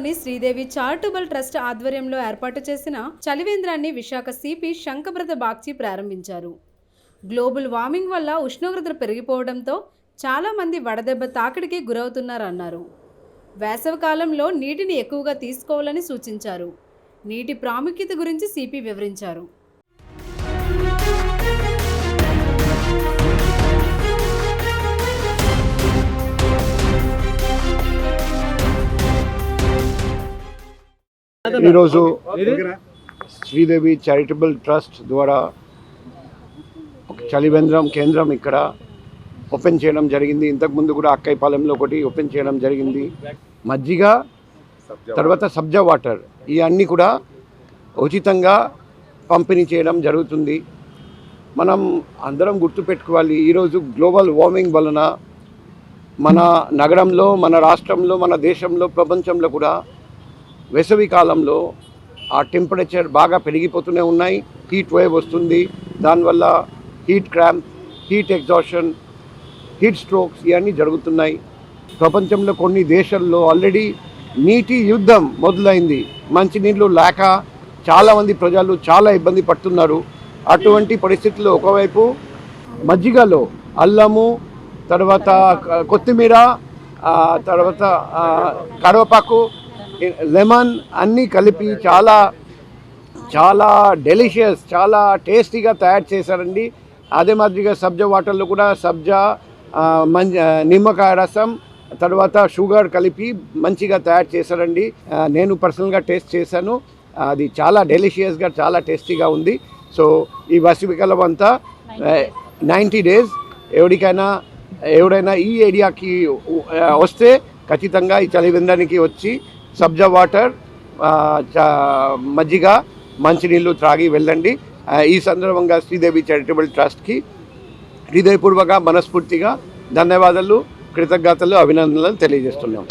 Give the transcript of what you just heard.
నగరంలోని Sridevi charitable trust ఆధ్వర్యంలో ఏర్పాటు చేసిన చలివేంద్రాన్ని విశాఖ సిపి శంకబ్రత బాగ్చి ప్రారంభించారు. గ్లోబల్ వార్మింగ్ వల్ల ఉష్ణోగ్రతలు పెరిగిపోవడంతో చాలామంది వడదెబ్బ తాకిడికి గురవుతున్నారన్నారు. వేసవికాలంలో నీటిని ఎక్కువగా తీసుకోవాలని సూచించారు. నీటి ప్రాముఖ్యత గురించి సిపి వివరించారు. ఈరోజు శ్రీదేవి చారిటబుల్ ట్రస్ట్ ద్వారా ఒక చలివేంద్రం కేంద్రం ఇక్కడ ఓపెన్ చేయడం జరిగింది. ఇంతకుముందు కూడా అక్కైపాలెంలో ఒకటి ఓపెన్ చేయడం జరిగింది. మజ్జిగ తర్వాత సబ్జా వాటర్ ఇవన్నీ కూడా ఉచితంగా పంపిణీ చేయడం జరుగుతుంది. మనం అందరం గుర్తుపెట్టుకోవాలి, ఈరోజు గ్లోబల్ వార్మింగ్ వలన మన నగరంలో, మన రాష్ట్రంలో, మన దేశంలో, ప్రపంచంలో కూడా వేసవి కాలంలో ఆ టెంపరేచర్ బాగా పెరిగిపోతూనే ఉన్నాయి. హీట్ వేవ్ వస్తుంది, దానివల్ల heat cramp, heat exhaustion, heat strokes ఇవన్నీ జరుగుతున్నాయి. ప్రపంచంలో కొన్ని దేశాల్లో ఆల్రెడీ నీటి యుద్ధం మొదలైంది. మంచినీళ్ళు లేక చాలామంది ప్రజలు చాలా ఇబ్బంది పడుతున్నారు. అటువంటి పరిస్థితుల్లో ఒకవైపు మజ్జిగలో అల్లము, తర్వాత కొత్తిమీర, తర్వాత కరివేపాకు, లెమన్ అన్నీ కలిపి చాలా చాలా డెలిషియస్, చాలా టేస్టీగా తయారు చేశారండి. అదే మాదిరిగా సబ్జా వాటర్లో కూడా సబ్జా, నిమ్మకాయ రసం, తర్వాత షుగర్ కలిపి మంచిగా తయారు చేశారండి. నేను పర్సనల్గా టేస్ట్ చేశాను. అది చాలా డెలిషియస్గా, చాలా టేస్టీగా ఉంది. సో ఈ వేసవికాలం అంతా 90 days ఎవరైనా ఈ ఏరియాకి వస్తే ఖచ్చితంగా ఈ చలివేంద్రానికి వచ్చి సబ్జా వాటర్, మజ్జిగ, మంచినీళ్ళు త్రాగి వెళ్ళండి. ఈ సందర్భంగా శ్రీదేవి చారిటబుల్ ట్రస్ట్కి హృదయపూర్వక మనస్ఫూర్తిగా ధన్యవాదాలు, కృతజ్ఞతలు, అభినందనలు తెలియజేస్తున్నాం.